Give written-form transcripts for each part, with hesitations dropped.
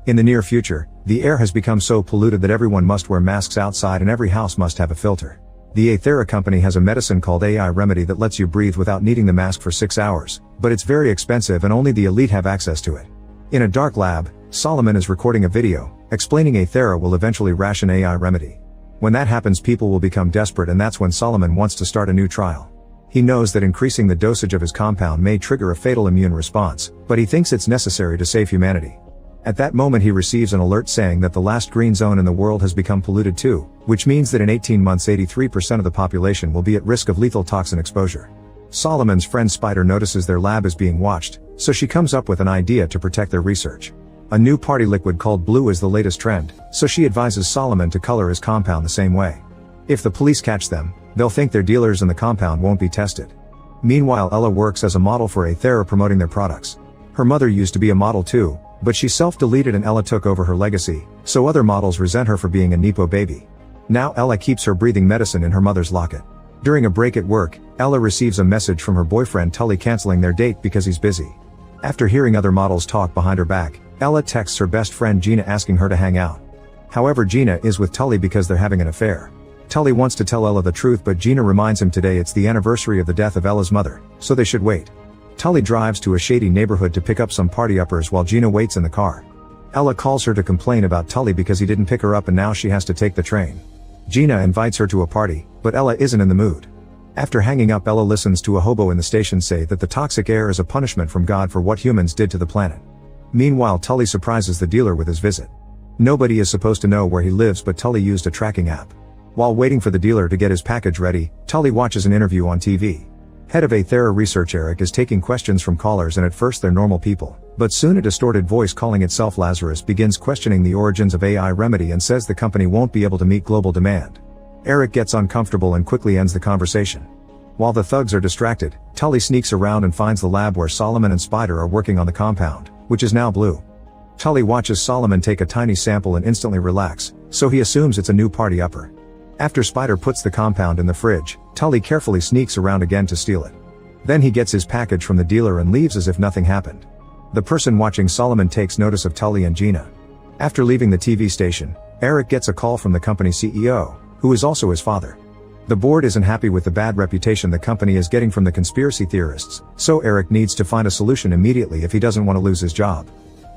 In the near future, the air has become so polluted that everyone must wear masks outside and every house must have a filter. The Aethera company has a medicine called AI Remedy that lets you breathe without needing the mask for 6 hours, but it's very expensive and only the elite have access to it. In a dark lab, Solomon is recording a video, explaining Aethera will eventually ration AI Remedy. When that happens, people will become desperate, and that's when Solomon wants to start a new trial. He knows that increasing the dosage of his compound may trigger a fatal immune response, but he thinks it's necessary to save humanity. At that moment he receives an alert saying that the last green zone in the world has become polluted too, which means that in 18 months 83% of the population will be at risk of lethal toxin exposure. Solomon's friend Spider notices their lab is being watched, so she comes up with an idea to protect their research. A new party liquid called blue is the latest trend, so she advises Solomon to color his compound the same way. If the police catch them, they'll think they're dealers and the compound won't be tested. Meanwhile, Ella works as a model for Aethera promoting their products. Her mother used to be a model too, but she self-deleted and Ella took over her legacy, so other models resent her for being a Nepo baby. Now Ella keeps her breathing medicine in her mother's locket. During a break at work, Ella receives a message from her boyfriend Tully canceling their date because he's busy. After hearing other models talk behind her back, Ella texts her best friend Gina asking her to hang out. However, Gina is with Tully because they're having an affair. Tully wants to tell Ella the truth, but Gina reminds him today it's the anniversary of the death of Ella's mother, so they should wait. Tully drives to a shady neighborhood to pick up some party uppers while Gina waits in the car. Ella calls her to complain about Tully because he didn't pick her up and now she has to take the train. Gina invites her to a party, but Ella isn't in the mood. After hanging up, Ella listens to a hobo in the station say that the toxic air is a punishment from God for what humans did to the planet. Meanwhile, Tully surprises the dealer with his visit. Nobody is supposed to know where he lives, but Tully used a tracking app. While waiting for the dealer to get his package ready, Tully watches an interview on TV. Head of Aethera Research Eric is taking questions from callers, and at first they're normal people, but soon a distorted voice calling itself Lazarus begins questioning the origins of AI Remedy and says the company won't be able to meet global demand. Eric gets uncomfortable and quickly ends the conversation. While the thugs are distracted, Tully sneaks around and finds the lab where Solomon and Spider are working on the compound, which is now blue. Tully watches Solomon take a tiny sample and instantly relax, so he assumes it's a new party upper. After Spider puts the compound in the fridge, Tully carefully sneaks around again to steal it. Then he gets his package from the dealer and leaves as if nothing happened. The person watching Solomon takes notice of Tully and Gina. After leaving the TV station, Eric gets a call from the company CEO, who is also his father. The board isn't happy with the bad reputation the company is getting from the conspiracy theorists, so Eric needs to find a solution immediately if he doesn't want to lose his job.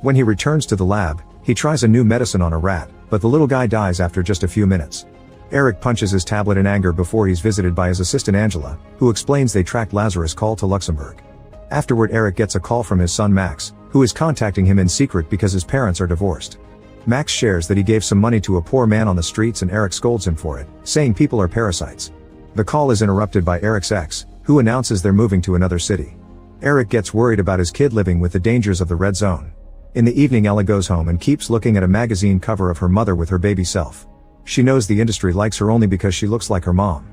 When he returns to the lab, he tries a new medicine on a rat, but the little guy dies after just a few minutes. Eric punches his tablet in anger before he's visited by his assistant Angela, who explains they tracked Lazarus' call to Luxembourg. Afterward, Eric gets a call from his son Max, who is contacting him in secret because his parents are divorced. Max shares that he gave some money to a poor man on the streets and Eric scolds him for it, saying people are parasites. The call is interrupted by Eric's ex, who announces they're moving to another city. Eric gets worried about his kid living with the dangers of the red zone. In the evening, Ella goes home and keeps looking at a magazine cover of her mother with her baby self. She knows the industry likes her only because she looks like her mom.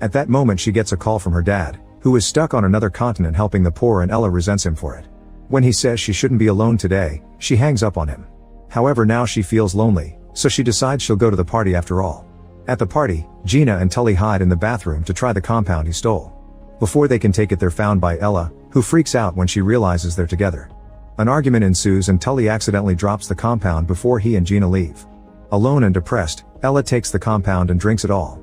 At that moment she gets a call from her dad, who is stuck on another continent helping the poor, and Ella resents him for it. When he says she shouldn't be alone today, she hangs up on him. However, now she feels lonely, so she decides she'll go to the party after all. At the party, Gina and Tully hide in the bathroom to try the compound he stole. Before they can take it, they're found by Ella, who freaks out when she realizes they're together. An argument ensues and Tully accidentally drops the compound before he and Gina leave. Alone and depressed, Ella takes the compound and drinks it all.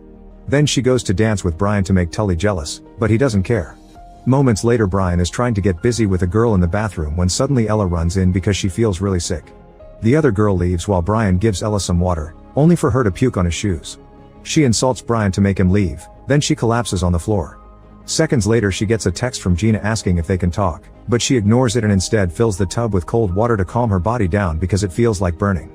Then she goes to dance with Brian to make Tully jealous, but he doesn't care. Moments later, Brian is trying to get busy with a girl in the bathroom when suddenly Ella runs in because she feels really sick. The other girl leaves while Brian gives Ella some water, only for her to puke on his shoes. She insults Brian to make him leave, then she collapses on the floor. Seconds later she gets a text from Gina asking if they can talk, but she ignores it and instead fills the tub with cold water to calm her body down because it feels like burning.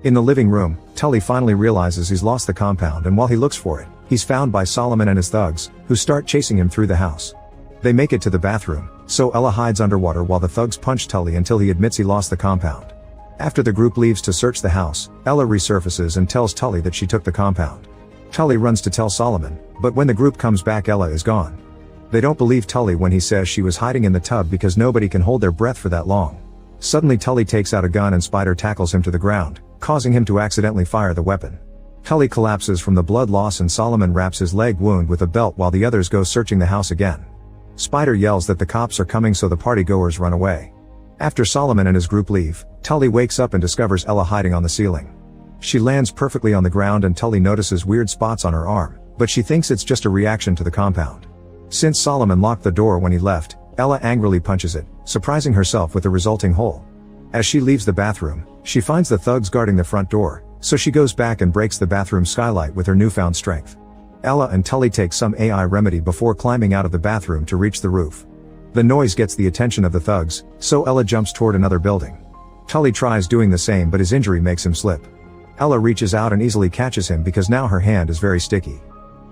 In the living room, Tully finally realizes he's lost the compound, and while he looks for it, he's found by Solomon and his thugs, who start chasing him through the house. They make it to the bathroom, so Ella hides underwater while the thugs punch Tully until he admits he lost the compound. After the group leaves to search the house, Ella resurfaces and tells Tully that she took the compound. Tully runs to tell Solomon, but when the group comes back, Ella is gone. They don't believe Tully when he says she was hiding in the tub because nobody can hold their breath for that long. Suddenly Tully takes out a gun and Spider tackles him to the ground, causing him to accidentally fire the weapon. Tully collapses from the blood loss and Solomon wraps his leg wound with a belt while the others go searching the house again. Spider yells that the cops are coming, so the partygoers run away. After Solomon and his group leave, Tully wakes up and discovers Ella hiding on the ceiling. She lands perfectly on the ground and Tully notices weird spots on her arm, but she thinks it's just a reaction to the compound. Since Solomon locked the door when he left, Ella angrily punches it, surprising herself with the resulting hole. As she leaves the bathroom, she finds the thugs guarding the front door, so she goes back and breaks the bathroom skylight with her newfound strength. Ella and Tully take some AI remedy before climbing out of the bathroom to reach the roof. The noise gets the attention of the thugs, so Ella jumps toward another building. Tully tries doing the same but his injury makes him slip. Ella reaches out and easily catches him because now her hand is very sticky.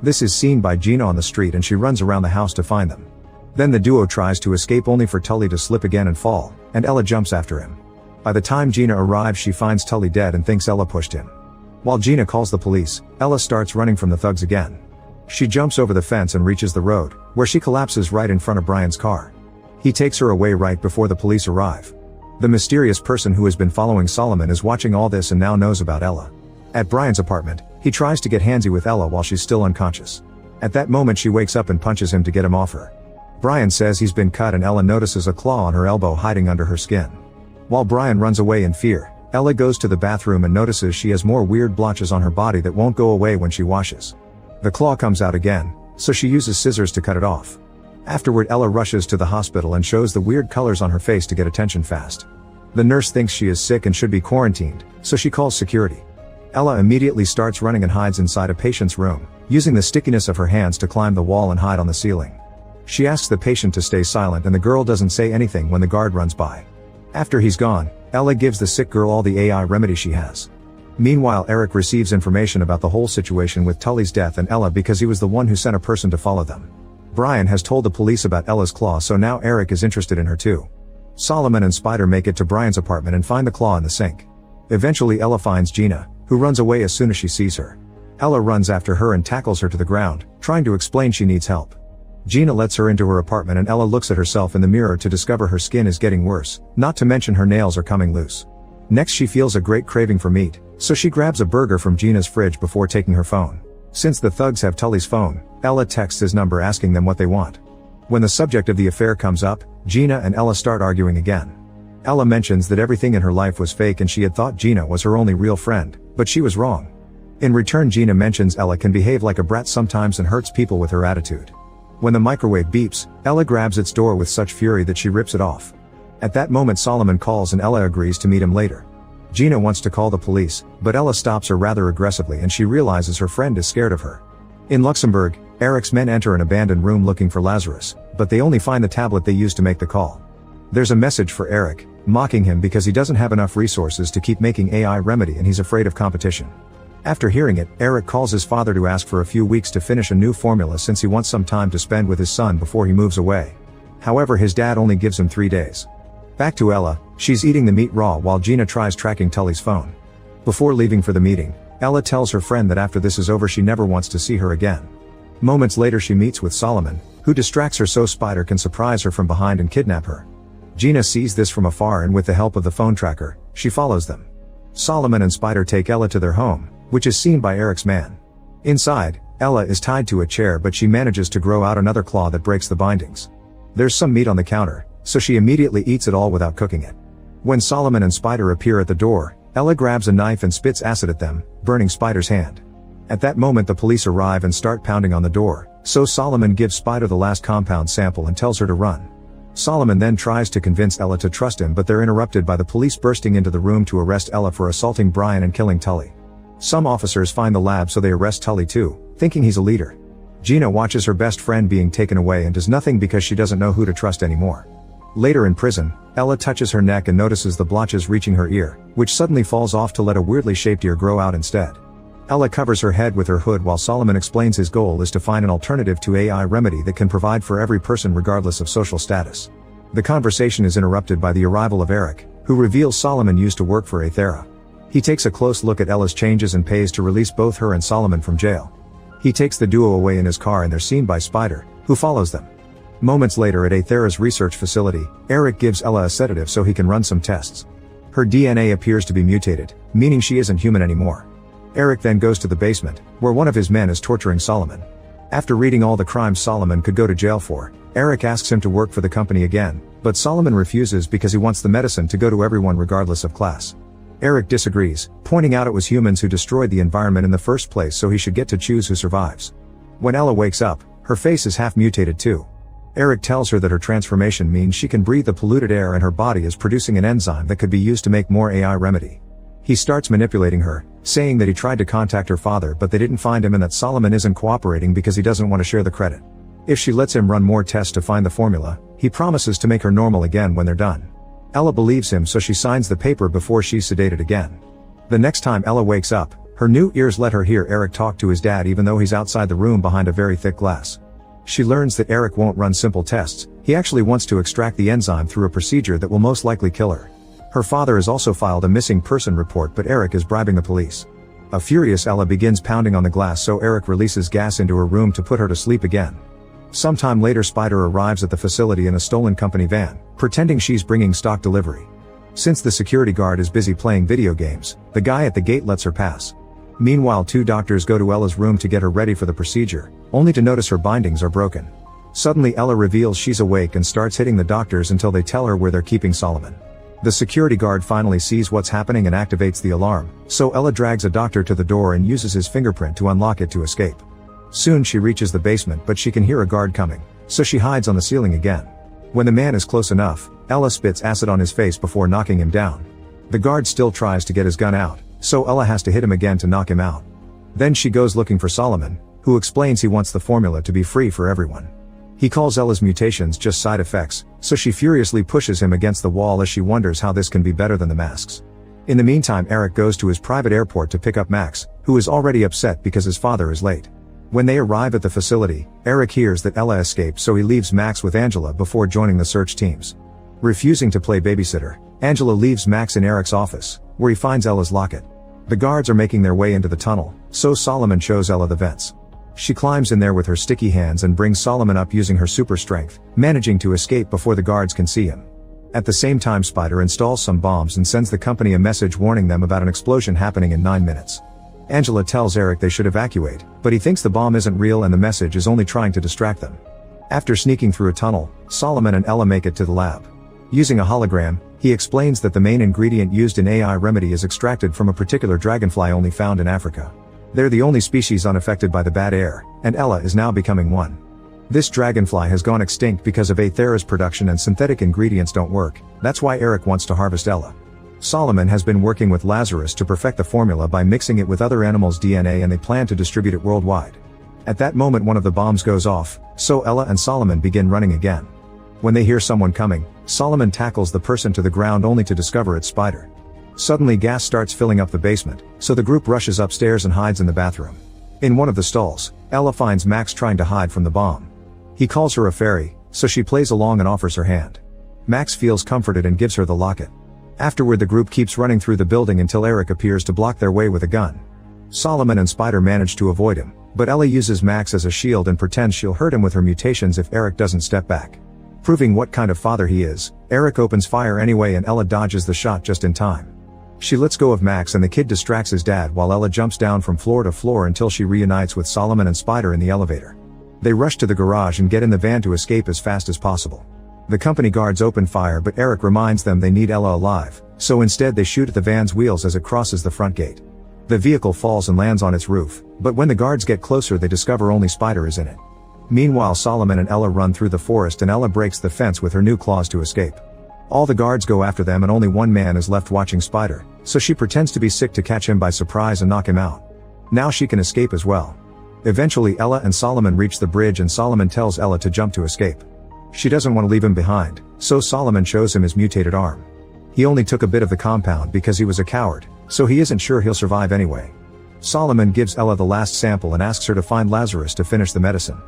This is seen by Gina on the street and she runs around the house to find them. Then the duo tries to escape only for Tully to slip again and fall, and Ella jumps after him. By the time Gina arrives she finds Tully dead and thinks Ella pushed him. While Gina calls the police, Ella starts running from the thugs again. She jumps over the fence and reaches the road, where she collapses right in front of Brian's car. He takes her away right before the police arrive. The mysterious person who has been following Solomon is watching all this and now knows about Ella. At Brian's apartment, he tries to get handsy with Ella while she's still unconscious. At that moment she wakes up and punches him to get him off her. Brian says he's been cut and Ella notices a claw on her elbow hiding under her skin. While Brian runs away in fear, Ella goes to the bathroom and notices she has more weird blotches on her body that won't go away when she washes. The claw comes out again, so she uses scissors to cut it off. Afterward Ella rushes to the hospital and shows the weird colors on her face to get attention fast. The nurse thinks she is sick and should be quarantined, so she calls security. Ella immediately starts running and hides inside a patient's room, using the stickiness of her hands to climb the wall and hide on the ceiling. She asks the patient to stay silent and the girl doesn't say anything when the guard runs by. After he's gone, Ella gives the sick girl all the AI remedy she has. Meanwhile Eric receives information about the whole situation with Tully's death and Ella because he was the one who sent a person to follow them. Brian has told the police about Ella's claw, so now Eric is interested in her too. Solomon and Spider make it to Brian's apartment and find the claw in the sink. Eventually Ella finds Gina, who runs away as soon as she sees her. Ella runs after her and tackles her to the ground, trying to explain she needs help. Gina lets her into her apartment and Ella looks at herself in the mirror to discover her skin is getting worse, not to mention her nails are coming loose. Next she feels a great craving for meat, so she grabs a burger from Gina's fridge before taking her phone. Since the thugs have Tully's phone, Ella texts his number asking them what they want. When the subject of the affair comes up, Gina and Ella start arguing again. Ella mentions that everything in her life was fake and she had thought Gina was her only real friend, but she was wrong. In return Gina mentions Ella can behave like a brat sometimes and hurts people with her attitude. When the microwave beeps, Ella grabs its door with such fury that she rips it off. At that moment Solomon calls and Ella agrees to meet him later. Gina wants to call the police, but Ella stops her rather aggressively and she realizes her friend is scared of her. In Luxembourg, Eric's men enter an abandoned room looking for Lazarus, but they only find the tablet they used to make the call. There's a message for Eric, mocking him because he doesn't have enough resources to keep making AI remedy and he's afraid of competition. After hearing it, Eric calls his father to ask for a few weeks to finish a new formula since he wants some time to spend with his son before he moves away. However, his dad only gives him 3 days. Back to Ella, she's eating the meat raw while Gina tries tracking Tully's phone. Before leaving for the meeting, Ella tells her friend that after this is over she never wants to see her again. Moments later she meets with Solomon, who distracts her so Spider can surprise her from behind and kidnap her. Gina sees this from afar and with the help of the phone tracker, she follows them. Solomon and Spider take Ella to their home, which is seen by Eric's man. Inside, Ella is tied to a chair but she manages to grow out another claw that breaks the bindings. There's some meat on the counter, so she immediately eats it all without cooking it. When Solomon and Spider appear at the door, Ella grabs a knife and spits acid at them, burning Spider's hand. At that moment the police arrive and start pounding on the door, so Solomon gives Spider the last compound sample and tells her to run. Solomon then tries to convince Ella to trust him but they're interrupted by the police bursting into the room to arrest Ella for assaulting Brian and killing Tully. Some officers find the lab so they arrest Tully too, thinking he's a leader. Gina watches her best friend being taken away and does nothing because she doesn't know who to trust anymore. Later in prison, Ella touches her neck and notices the blotches reaching her ear, which suddenly falls off to let a weirdly shaped ear grow out instead. Ella covers her head with her hood while Solomon explains his goal is to find an alternative to AI remedy that can provide for every person regardless of social status. The conversation is interrupted by the arrival of Eric, who reveals Solomon used to work for Aethera. He takes a close look at Ella's changes and pays to release both her and Solomon from jail. He takes the duo away in his car and they're seen by Spider, who follows them. Moments later at Aethera's research facility, Eric gives Ella a sedative so he can run some tests. Her DNA appears to be mutated, meaning she isn't human anymore. Eric then goes to the basement, where one of his men is torturing Solomon. After reading all the crimes Solomon could go to jail for, Eric asks him to work for the company again, but Solomon refuses because he wants the medicine to go to everyone regardless of class. Eric disagrees, pointing out it was humans who destroyed the environment in the first place, so he should get to choose who survives. When Ella wakes up, her face is half mutated too. Eric tells her that her transformation means she can breathe the polluted air and her body is producing an enzyme that could be used to make more AI remedy. He starts manipulating her, saying that he tried to contact her father but they didn't find him and that Solomon isn't cooperating because he doesn't want to share the credit. If she lets him run more tests to find the formula, he promises to make her normal again when they're done. Ella believes him, so she signs the paper before she's sedated again. The next time Ella wakes up, her new ears let her hear Eric talk to his dad even though he's outside the room behind a very thick glass. She learns that Eric won't run simple tests, he actually wants to extract the enzyme through a procedure that will most likely kill her. Her father has also filed a missing person report, but Eric is bribing the police. A furious Ella begins pounding on the glass, so Eric releases gas into her room to put her to sleep again. Sometime later, Spider arrives at the facility in a stolen company van, pretending she's bringing stock delivery. Since the security guard is busy playing video games, the guy at the gate lets her pass. Meanwhile, two doctors go to Ella's room to get her ready for the procedure, only to notice her bindings are broken. Suddenly Ella reveals she's awake and starts hitting the doctors until they tell her where they're keeping Solomon. The security guard finally sees what's happening and activates the alarm, so Ella drags a doctor to the door and uses his fingerprint to unlock it to escape. Soon she reaches the basement, but she can hear a guard coming, so she hides on the ceiling again. When the man is close enough, Ella spits acid on his face before knocking him down. The guard still tries to get his gun out, so Ella has to hit him again to knock him out. Then she goes looking for Solomon, who explains he wants the formula to be free for everyone. He calls Ella's mutations just side effects, so she furiously pushes him against the wall as she wonders how this can be better than the masks. In the meantime, Eric goes to his private airport to pick up Max, who is already upset because his father is late. When they arrive at the facility, Eric hears that Ella escaped, so he leaves Max with Angela before joining the search teams. Refusing to play babysitter, Angela leaves Max in Eric's office, where he finds Ella's locket. The guards are making their way into the tunnel, so Solomon shows Ella the vents. She climbs in there with her sticky hands and brings Solomon up using her super strength, managing to escape before the guards can see him. At the same time, Spider installs some bombs and sends the company a message warning them about an explosion happening in 9 minutes. Angela tells Eric they should evacuate, but he thinks the bomb isn't real and the message is only trying to distract them. After sneaking through a tunnel, Solomon and Ella make it to the lab. Using a hologram, he explains that the main ingredient used in AI remedy is extracted from a particular dragonfly only found in Africa. They're the only species unaffected by the bad air, and Ella is now becoming one. This dragonfly has gone extinct because of Aethera's production and synthetic ingredients don't work, that's why Eric wants to harvest Ella. Solomon has been working with Lazarus to perfect the formula by mixing it with other animals' DNA, and they plan to distribute it worldwide. At that moment, one of the bombs goes off, so Ella and Solomon begin running again. When they hear someone coming, Solomon tackles the person to the ground only to discover it's Spider. Suddenly gas starts filling up the basement, so the group rushes upstairs and hides in the bathroom. In one of the stalls, Ella finds Max trying to hide from the bomb. He calls her a fairy, so she plays along and offers her hand. Max feels comforted and gives her the locket. Afterward, the group keeps running through the building until Eric appears to block their way with a gun. Solomon and Spider manage to avoid him, but Ella uses Max as a shield and pretends she'll hurt him with her mutations if Eric doesn't step back. Proving what kind of father he is, Eric opens fire anyway and Ella dodges the shot just in time. She lets go of Max and the kid distracts his dad while Ella jumps down from floor to floor until she reunites with Solomon and Spider in the elevator. They rush to the garage and get in the van to escape as fast as possible. The company guards open fire, but Eric reminds them they need Ella alive, so instead they shoot at the van's wheels as it crosses the front gate. The vehicle falls and lands on its roof, but when the guards get closer they discover only Spider is in it. Meanwhile, Solomon and Ella run through the forest and Ella breaks the fence with her new claws to escape. All the guards go after them and only one man is left watching Spider, so she pretends to be sick to catch him by surprise and knock him out. Now she can escape as well. Eventually Ella and Solomon reach the bridge and Solomon tells Ella to jump to escape. She doesn't want to leave him behind, so Solomon shows him his mutated arm. He only took a bit of the compound because he was a coward, so he isn't sure he'll survive anyway. Solomon gives Ella the last sample and asks her to find Lazarus to finish the medicine.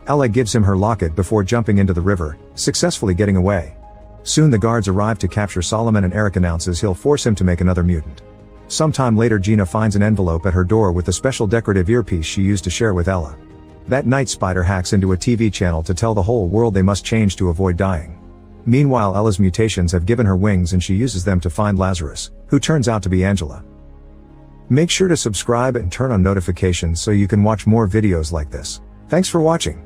Ella gives him her locket before jumping into the river, successfully getting away. Soon the guards arrive to capture Solomon and Eric announces he'll force him to make another mutant. Sometime later, Gina finds an envelope at her door with the special decorative earpiece she used to share with Ella. That night, Spider hacks into a TV channel to tell the whole world they must change to avoid dying. Meanwhile, Ella's mutations have given her wings and she uses them to find Lazarus, who turns out to be Angela. Make sure to subscribe and turn on notifications so you can watch more videos like this. Thanks for watching.